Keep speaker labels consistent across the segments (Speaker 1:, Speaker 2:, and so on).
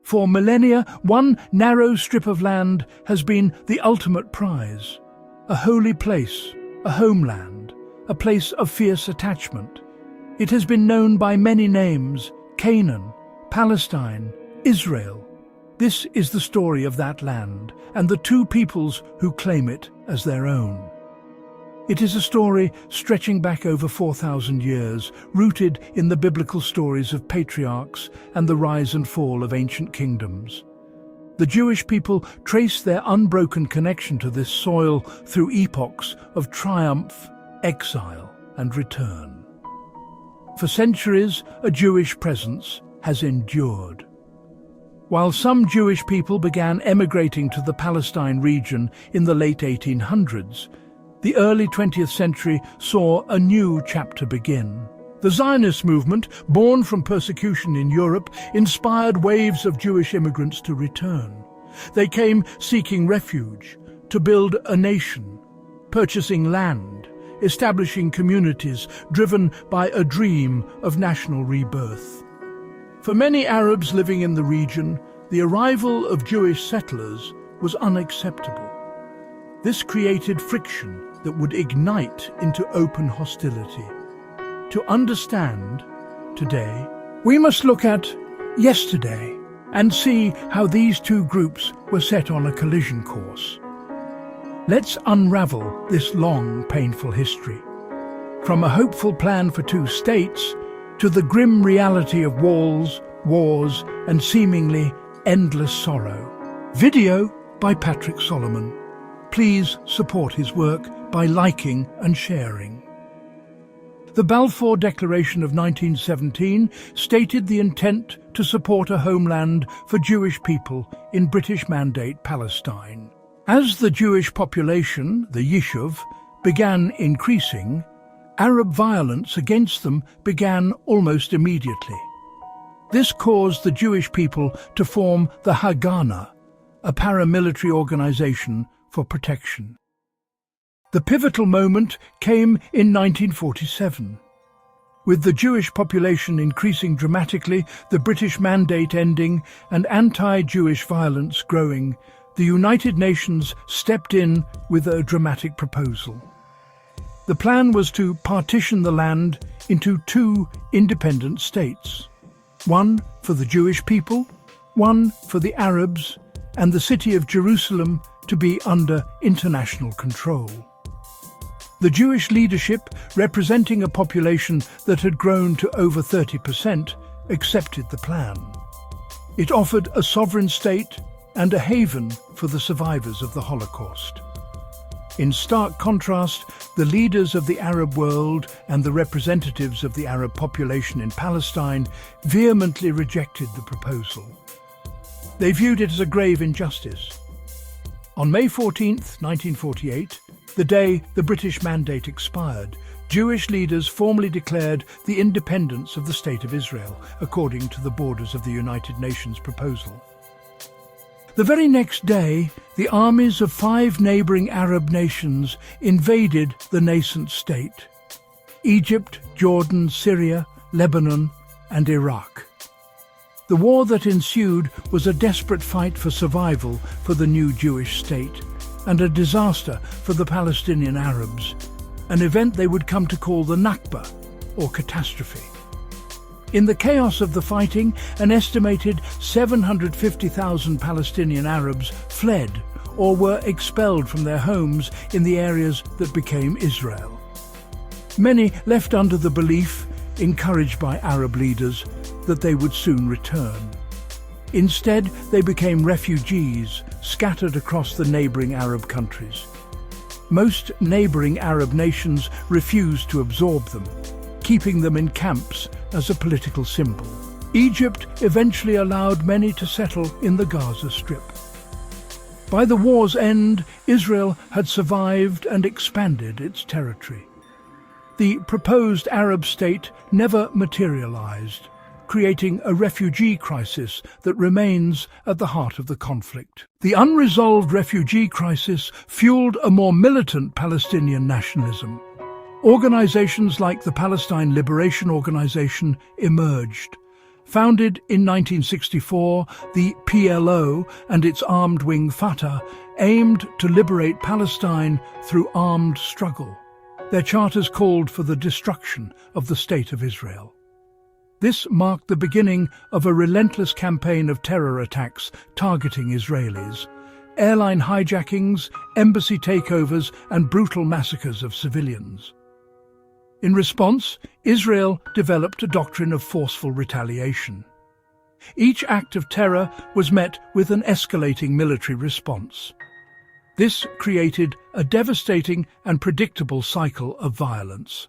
Speaker 1: For millennia, one narrow strip of land has been the ultimate prize. A holy place, a homeland, a place of fierce attachment. It has been known by many names: Canaan, Palestine, Israel. This is the story of that land and the two peoples who claim it as their own. It is a story stretching back over 4,000 years, rooted in the biblical stories of patriarchs and the rise and fall of ancient kingdoms. The Jewish people trace their unbroken connection to this soil through epochs of triumph, exile, and return. For centuries, a Jewish presence has endured. While some Jewish people began emigrating to the Palestine region in the late 1800s, the early 20th century saw a new chapter begin. The Zionist movement, born from persecution in Europe, inspired waves of Jewish immigrants to return. They came seeking refuge, to build a nation, purchasing land, establishing communities driven by a dream of national rebirth. For many Arabs living in the region, the arrival of Jewish settlers was unacceptable. This created friction that would ignite into open hostility. To understand today, we must look at yesterday and see how these two groups were set on a collision course. Let's unravel this long, painful history. From a hopeful plan for two states to the grim reality of walls, wars, and seemingly endless sorrow. Video by Patrick Solomon. Please support his work by liking and sharing. The Balfour Declaration of 1917 stated the intent to support a homeland for Jewish people in British Mandate Palestine. As the Jewish population, the Yishuv, began increasing, Arab violence against them began almost immediately. This caused the Jewish people to form the Haganah, a paramilitary organization for protection. The pivotal moment came in 1947. With the Jewish population increasing dramatically, the British Mandate ending, and anti-Jewish violence growing, the United Nations stepped in with a dramatic proposal. The plan was to partition the land into two independent states, one for the Jewish people, one for the Arabs, and the city of Jerusalem to be under international control. The Jewish leadership, representing a population that had grown to over 30%, accepted the plan. It offered a sovereign state and a haven for the survivors of the Holocaust. In stark contrast, the leaders of the Arab world and the representatives of the Arab population in Palestine vehemently rejected the proposal. They viewed it as a grave injustice. On May 14, 1948, the day the British Mandate expired, Jewish leaders formally declared the independence of the State of Israel, according to the borders of the United Nations proposal. The very next day, the armies of 5 neighbouring Arab nations invaded the nascent state: Egypt, Jordan, Syria, Lebanon, and Iraq. The war that ensued was a desperate fight for survival for the new Jewish state, and a disaster for the Palestinian Arabs, an event they would come to call the Nakba, or catastrophe. In the chaos of the fighting, an estimated 750,000 Palestinian Arabs fled or were expelled from their homes in the areas that became Israel. Many left under the belief, encouraged by Arab leaders, that they would soon return. Instead, they became refugees, scattered across the neighbouring Arab countries. Most neighbouring Arab nations refused to absorb them, keeping them in camps as a political symbol. Egypt eventually allowed many to settle in the Gaza Strip. By the war's end, Israel had survived and expanded its territory. The proposed Arab state never materialized, creating a refugee crisis that remains at the heart of the conflict. The unresolved refugee crisis fueled a more militant Palestinian nationalism. Organizations like the Palestine Liberation Organization emerged, Founded in 1964, the PLO and its armed wing Fatah aimed to liberate Palestine through armed struggle. Their charters called for the destruction of the State of Israel. This marked the beginning of a relentless campaign of terror attacks targeting Israelis, airline hijackings, embassy takeovers, and brutal massacres of civilians. In response, Israel developed a doctrine of forceful retaliation. Each act of terror was met with an escalating military response. This created a devastating and predictable cycle of violence.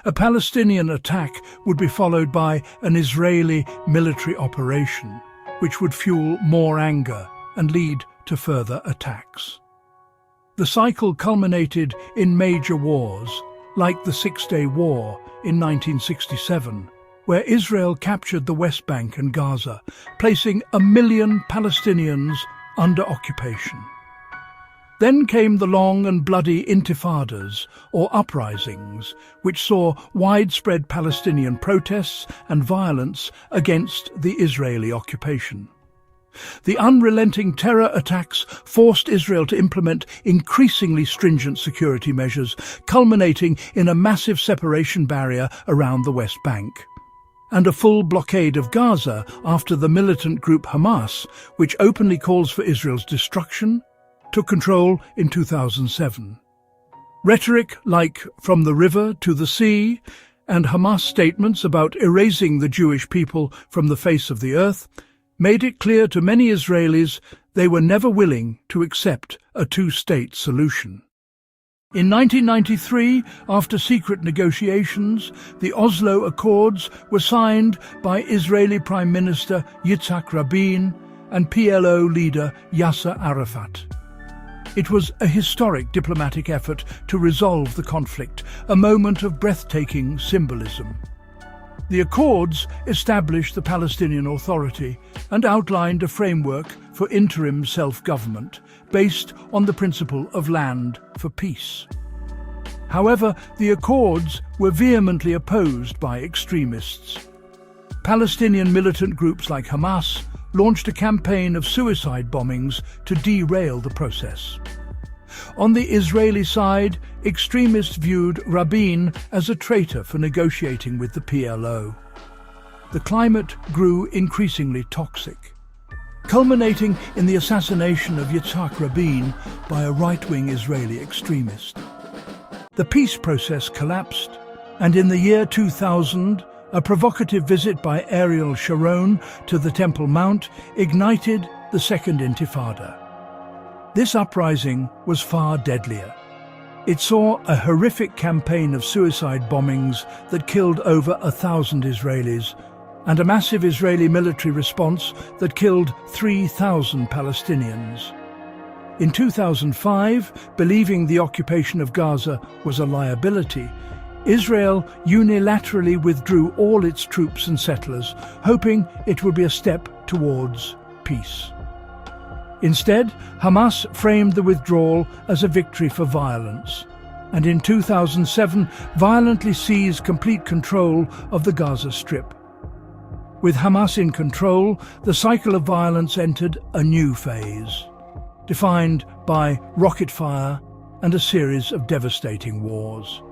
Speaker 1: A Palestinian attack would be followed by an Israeli military operation, which would fuel more anger and lead to further attacks. The cycle culminated in major wars, like the Six-Day War in 1967, where Israel captured the West Bank and Gaza, placing 1 million Palestinians under occupation. Then came the long and bloody intifadas, or uprisings, which saw widespread Palestinian protests and violence against the Israeli occupation. The unrelenting terror attacks forced Israel to implement increasingly stringent security measures, culminating in a massive separation barrier around the West Bank, and a full blockade of Gaza after the militant group Hamas, which openly calls for Israel's destruction, took control in 2007. Rhetoric like "from the river to the sea" and Hamas statements about erasing the Jewish people from the face of the earth made it clear to many Israelis they were never willing to accept a two-state solution. In 1993, after secret negotiations, the Oslo Accords were signed by Israeli Prime Minister Yitzhak Rabin and PLO leader Yasser Arafat. It was a historic diplomatic effort to resolve the conflict, a moment of breathtaking symbolism. The Accords established the Palestinian Authority and outlined a framework for interim self-government based on the principle of land for peace. However, the Accords were vehemently opposed by extremists. Palestinian militant groups like Hamas launched a campaign of suicide bombings to derail the process. On the Israeli side, extremists viewed Rabin as a traitor for negotiating with the PLO. The climate grew increasingly toxic, culminating in the assassination of Yitzhak Rabin by a right-wing Israeli extremist. The peace process collapsed, and in the year 2000, a provocative visit by Ariel Sharon to the Temple Mount ignited the Second Intifada. This uprising was far deadlier. It saw a horrific campaign of suicide bombings that killed over 1,000 Israelis, and a massive Israeli military response that killed 3,000 Palestinians. In 2005, believing the occupation of Gaza was a liability, Israel unilaterally withdrew all its troops and settlers, hoping it would be a step towards peace. Instead, Hamas framed the withdrawal as a victory for violence, and in 2007 violently seized complete control of the Gaza Strip. With Hamas in control, the cycle of violence entered a new phase, defined by rocket fire and a series of devastating wars.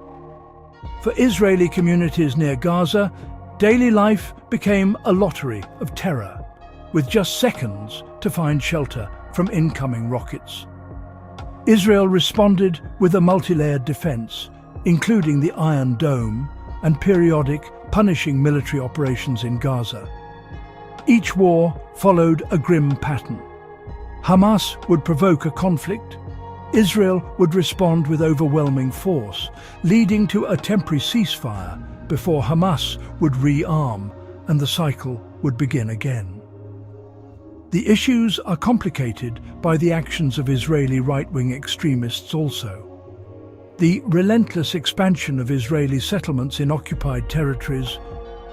Speaker 1: For Israeli communities near Gaza, daily life became a lottery of terror, with just seconds to find shelter from incoming rockets. Israel responded with a multi-layered defense, including the Iron Dome and periodic punishing military operations in Gaza. Each war followed a grim pattern. Hamas would provoke a conflict, Israel would respond with overwhelming force, leading to a temporary ceasefire before Hamas would rearm and the cycle would begin again. The issues are complicated by the actions of Israeli right-wing extremists also. The relentless expansion of Israeli settlements in occupied territories,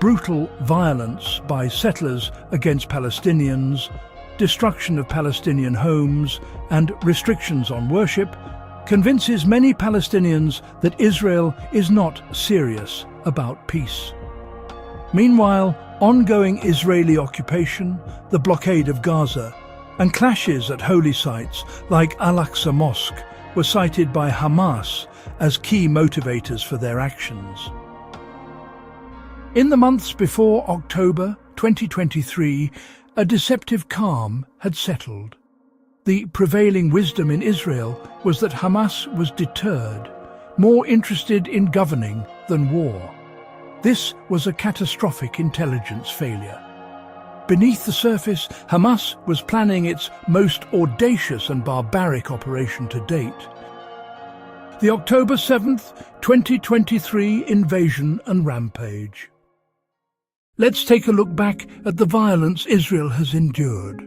Speaker 1: brutal violence by settlers against Palestinians, destruction of Palestinian homes, and restrictions on worship convinces many Palestinians that Israel is not serious about peace. Meanwhile, Ongoing Israeli occupation, the blockade of Gaza, and clashes at holy sites like Al-Aqsa Mosque were cited by Hamas as key motivators for their actions. In the months before October 2023, a deceptive calm had settled. The prevailing wisdom in Israel was that Hamas was deterred, more interested in governing than war. This was a catastrophic intelligence failure. Beneath the surface, Hamas was planning its most audacious and barbaric operation to date. The October 7th, 2023 invasion and rampage. Let's take a look back at the violence Israel has endured.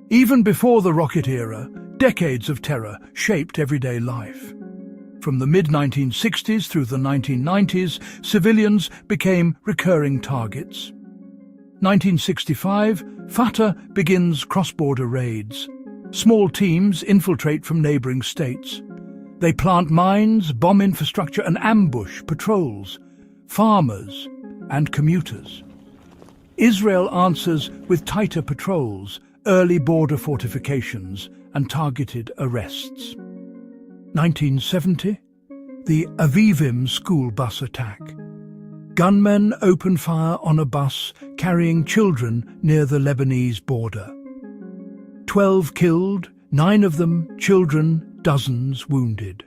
Speaker 1: Even before the rocket era, decades of terror shaped everyday life. From the mid-1960s through the 1990s, civilians became recurring targets. 1965, Fatah begins cross-border raids. Small teams infiltrate from neighboring states. They plant mines, bomb infrastructure and ambush patrols, farmers and commuters. Israel answers with tighter patrols, early border fortifications and targeted arrests. 1970, the Avivim school bus attack. Gunmen open fire on a bus carrying children near the Lebanese border. 12 killed, 9 of them children, dozens wounded.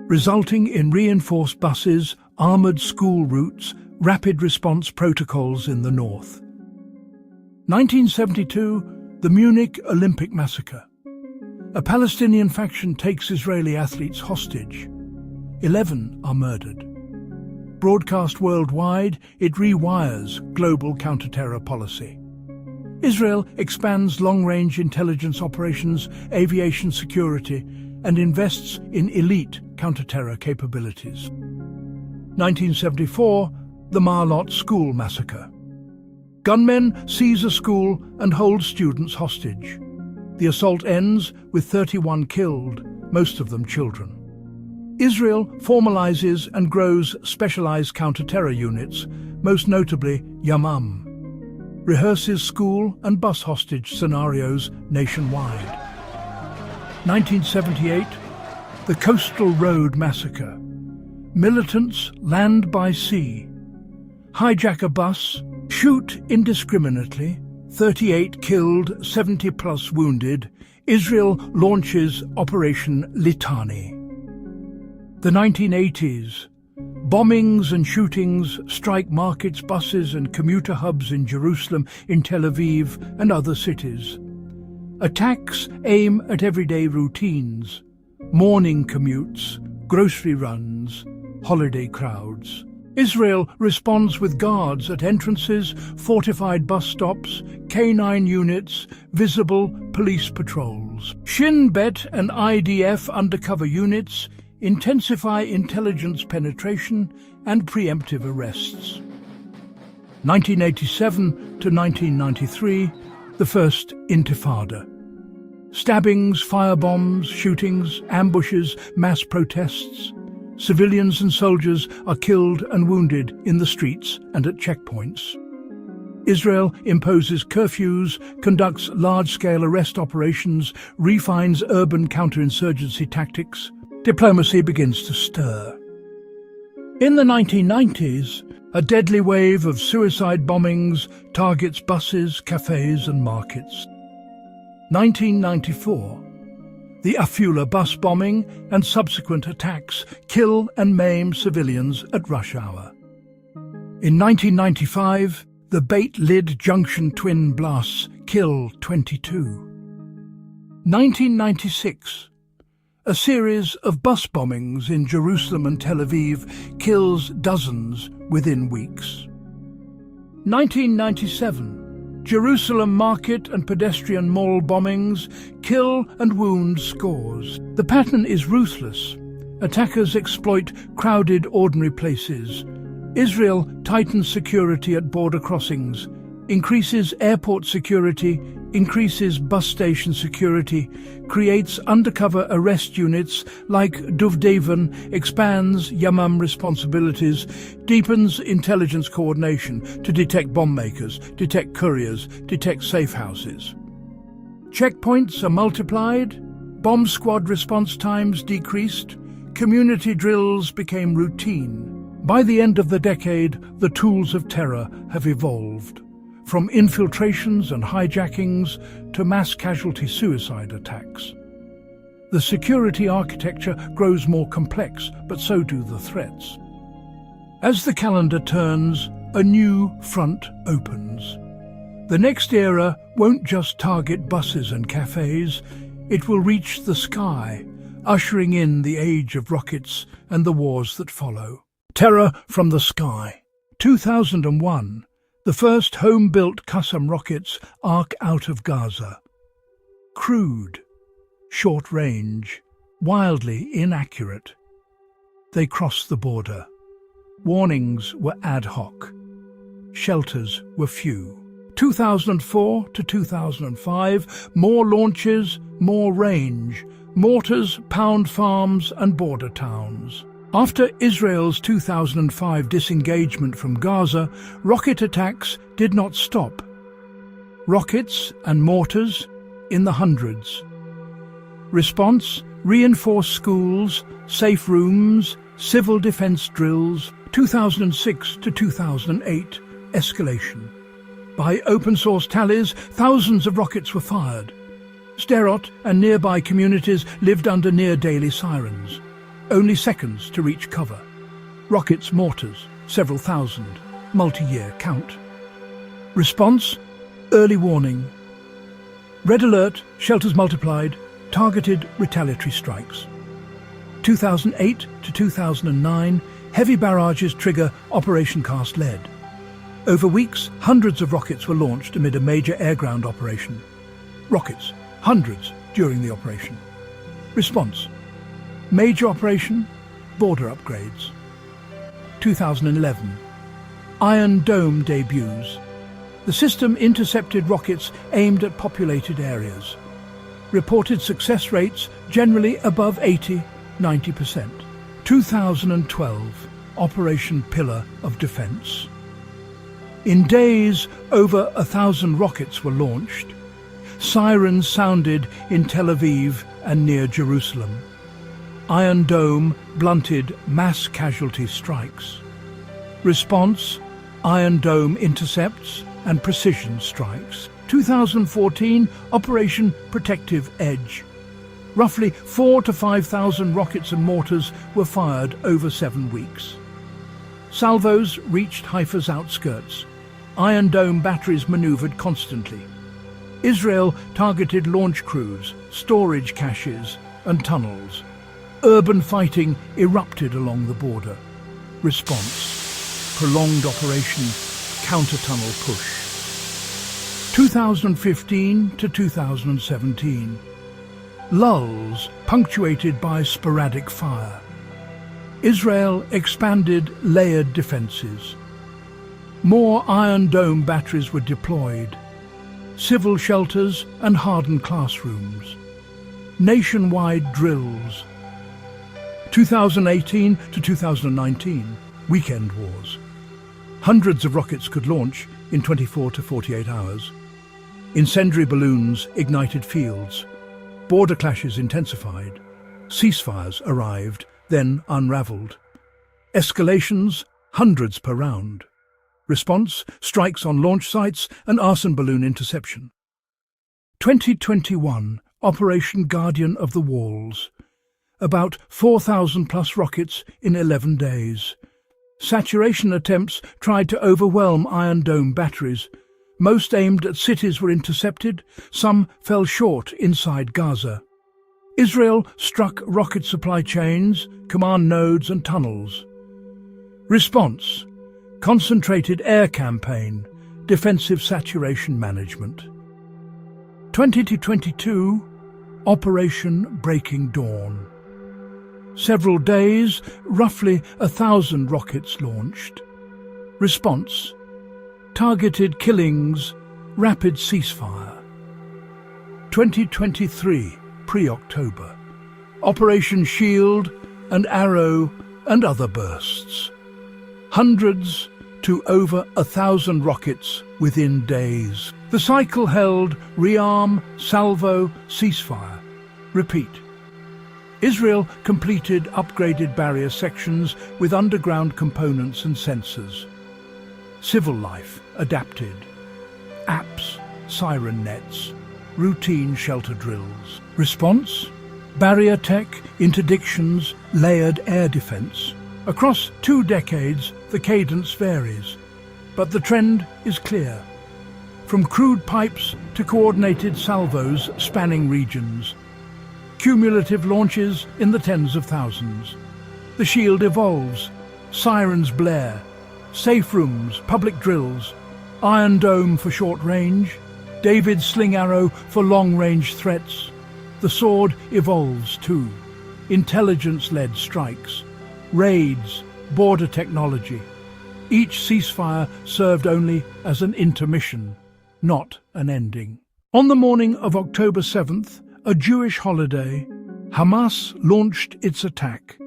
Speaker 1: Resulting in reinforced buses, armoured school routes, rapid response protocols in the north. 1972, the Munich Olympic massacre. A Palestinian faction takes Israeli athletes hostage. 11 are murdered. Broadcast worldwide, it rewires global counter-terror policy. Israel expands long-range intelligence operations, aviation security, and invests in elite counter-terror capabilities. 1974, the Marlot school massacre. Gunmen seize a school and hold students hostage. The assault ends with 31 killed, most of them children. Israel formalizes and grows specialized counter-terror units, most notably Yamam. Rehearses school and bus hostage scenarios nationwide. 1978, the Coastal Road Massacre. Militants land by sea. Hijack a bus, shoot indiscriminately, 38 killed, 70+ wounded. Israel launches Operation Litani. The 1980s. Bombings and shootings strike markets, buses and commuter hubs in Jerusalem, in Tel Aviv and other cities. Attacks aim at everyday routines, morning commutes, grocery runs, holiday crowds. Israel responds with guards at entrances, fortified bus stops, K9 units, visible police patrols. Shin Bet and IDF undercover units intensify intelligence penetration and preemptive arrests. 1987 to 1993, the First Intifada. Stabbings, firebombs, shootings, ambushes, mass protests. Civilians and soldiers are killed and wounded in the streets and at checkpoints. Israel imposes curfews, conducts large-scale arrest operations, refines urban counterinsurgency tactics. Diplomacy begins to stir. In the 1990s, a deadly wave of suicide bombings targets buses, cafes and markets. 1994. The Afula bus bombing and subsequent attacks kill and maim civilians at rush hour. In 1995, the Beit Lid Junction twin blasts kill 22. 1996. A series of bus bombings in Jerusalem and Tel Aviv kills dozens within weeks. 1997. Jerusalem market and pedestrian mall bombings kill and wound scores. The pattern is ruthless. Attackers exploit crowded, ordinary places. Israel tightens security at border crossings, increases airport security, increases bus station security, creates undercover arrest units like Duvdevan, expands Yamam responsibilities, deepens intelligence coordination to detect bomb makers, detect couriers, detect safe houses. Checkpoints are multiplied, bomb squad response times decreased, community drills became routine. By the end of the decade, the tools of terror have evolved, from infiltrations and hijackings to mass casualty suicide attacks. The security architecture grows more complex, but so do the threats. As the calendar turns, a new front opens. The next era won't just target buses and cafes, it will reach the sky, ushering in the age of rockets and the wars that follow. Terror from the sky. 2001. The first home-built Qassam rockets arc out of Gaza. Crude, short-range, wildly inaccurate. They cross the border. Warnings were ad hoc. Shelters were few. 2004 to 2005, more launches, more range. Mortars pound farms and border towns. After Israel's 2005 disengagement from Gaza, rocket attacks did not stop. Rockets and mortars in the hundreds. Response: reinforced schools, safe rooms, civil defense drills. 2006 to 2008, escalation. By open-source tallies, thousands of rockets were fired. Sderot and nearby communities lived under near-daily sirens. Only seconds to reach cover. Rockets, mortars, several thousand, multi-year count. Response: early warning. Red alert, shelters multiplied, targeted retaliatory strikes. 2008 to 2009, heavy barrages trigger Operation Cast Lead. Over weeks, hundreds of rockets were launched amid a major air-ground operation. Rockets, hundreds during the operation. Response: major operation, border upgrades. 2011. Iron Dome debuts. The system intercepted rockets aimed at populated areas. Reported success rates generally above 80–90%. 2012. Operation Pillar of Defense. In days, over 1,000 rockets were launched. Sirens sounded in Tel Aviv and near Jerusalem. Iron Dome blunted mass casualty strikes. Response: Iron Dome intercepts and precision strikes. 2014, Operation Protective Edge. Roughly 4,000 to 5,000 rockets and mortars were fired over 7 weeks. Salvos reached Haifa's outskirts. Iron Dome batteries maneuvered constantly. Israel targeted launch crews, storage caches and tunnels. Urban fighting erupted along the border. Response: prolonged operation, counter-tunnel push. 2015 to 2017. Lulls punctuated by sporadic fire. Israel expanded layered defences. More Iron Dome batteries were deployed. Civil shelters and hardened classrooms. Nationwide drills. 2018 to 2019, weekend wars. Hundreds of rockets could launch in 24 to 48 hours. Incendiary balloons ignited fields. Border clashes intensified. Ceasefires arrived, then unravelled. Escalations, hundreds per round. Response: strikes on launch sites and arson balloon interception. 2021, Operation Guardian of the Walls. About 4,000 plus rockets in 11 days. Saturation attempts tried to overwhelm Iron Dome batteries. Most aimed at cities were intercepted, some fell short inside Gaza. Israel struck rocket supply chains, command nodes and tunnels. Response: concentrated air campaign, defensive saturation management. 2022, Operation Breaking Dawn. Several days, roughly 1,000 rockets launched. Response: targeted killings, rapid ceasefire. 2023, pre-October. Operation Shield and Arrow and other bursts. Hundreds to over 1,000 rockets within days. The cycle held rearm, salvo, ceasefire. Repeat. Israel completed upgraded barrier sections with underground components and sensors. Civil life adapted. Apps, siren nets, routine shelter drills. Response? Barrier tech, interdictions, layered air defense. Across 2 decades, the cadence varies, but the trend is clear. From crude pipes to coordinated salvos spanning regions. Cumulative launches in the tens of thousands. The shield evolves, sirens blare, safe rooms, public drills, Iron Dome for short range, David's sling arrow for long-range threats. The sword evolves too. Intelligence-led strikes, raids, border technology. Each ceasefire served only as an intermission, not an ending. On the morning of October 7th, a Jewish holiday, Hamas launched its attack.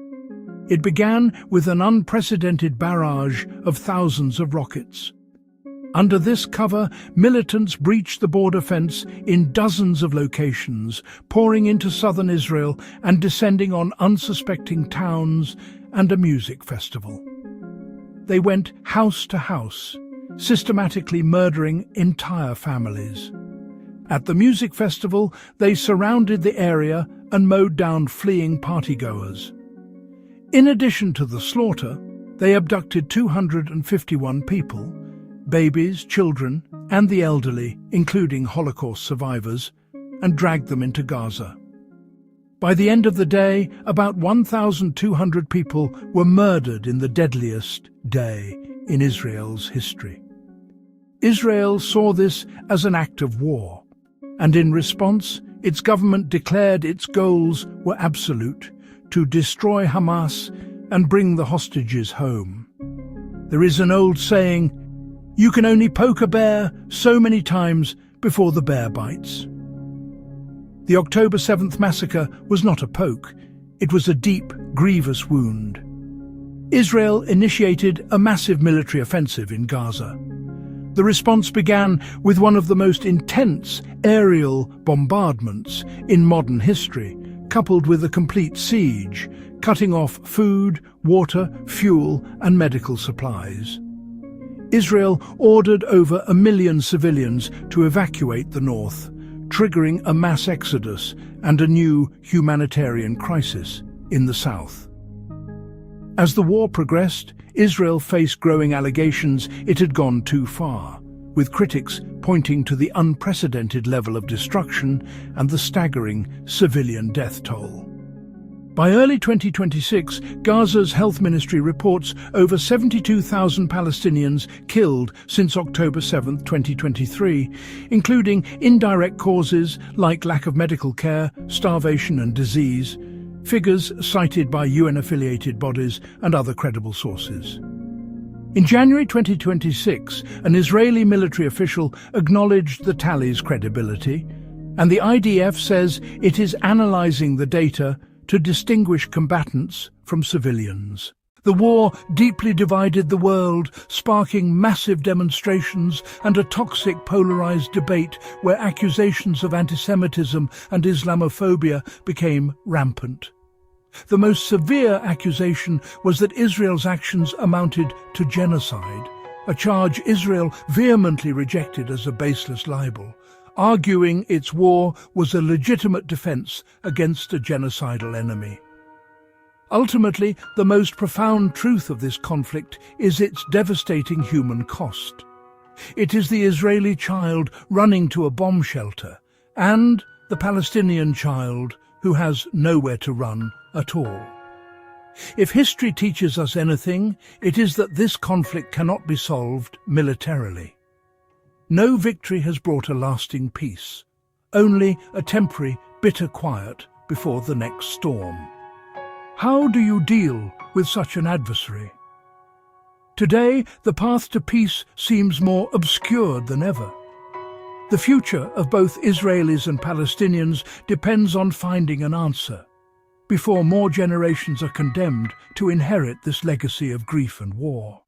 Speaker 1: It began with an unprecedented barrage of thousands of rockets. Under this cover, militants breached the border fence in dozens of locations, pouring into southern Israel and descending on unsuspecting towns and a music festival. They went house to house, systematically murdering entire families. At the music festival, they surrounded the area and mowed down fleeing partygoers. In addition to the slaughter, they abducted 251 people, babies, children, and the elderly, including Holocaust survivors, and dragged them into Gaza. By the end of the day, about 1,200 people were murdered in the deadliest day in Israel's history. Israel saw this as an act of war, and in response, its government declared its goals were absolute: to destroy Hamas and bring the hostages home. There is an old saying, "You can only poke a bear so many times before the bear bites." The October 7th massacre was not a poke, it was a deep, grievous wound. Israel initiated a massive military offensive in Gaza. The response began with one of the most intense aerial bombardments in modern history, coupled with a complete siege, cutting off food, water, fuel, and medical supplies. Israel ordered over 1 million civilians to evacuate the north, triggering a mass exodus and a new humanitarian crisis in the south. As the war progressed, Israel faced growing allegations it had gone too far, with critics pointing to the unprecedented level of destruction and the staggering civilian death toll. By early 2026, Gaza's health ministry reports over 72,000 Palestinians killed since October 7, 2023, including indirect causes like lack of medical care, starvation and disease, figures cited by UN-affiliated bodies and other credible sources. In January 2026, an Israeli military official acknowledged the tally's credibility, and the IDF says it is analyzing the data to distinguish combatants from civilians. The war deeply divided the world, sparking massive demonstrations and a toxic polarized debate where accusations of anti-Semitism and Islamophobia became rampant. The most severe accusation was that Israel's actions amounted to genocide, a charge Israel vehemently rejected as a baseless libel, arguing its war was a legitimate defense against a genocidal enemy. Ultimately, the most profound truth of this conflict is its devastating human cost. It is the Israeli child running to a bomb shelter, and the Palestinian child who has nowhere to run at all. If history teaches us anything, it is that this conflict cannot be solved militarily. No victory has brought a lasting peace, only a temporary, bitter quiet before the next storm. How do you deal with such an adversary? Today, the path to peace seems more obscured than ever. The future of both Israelis and Palestinians depends on finding an answer, before more generations are condemned to inherit this legacy of grief and war.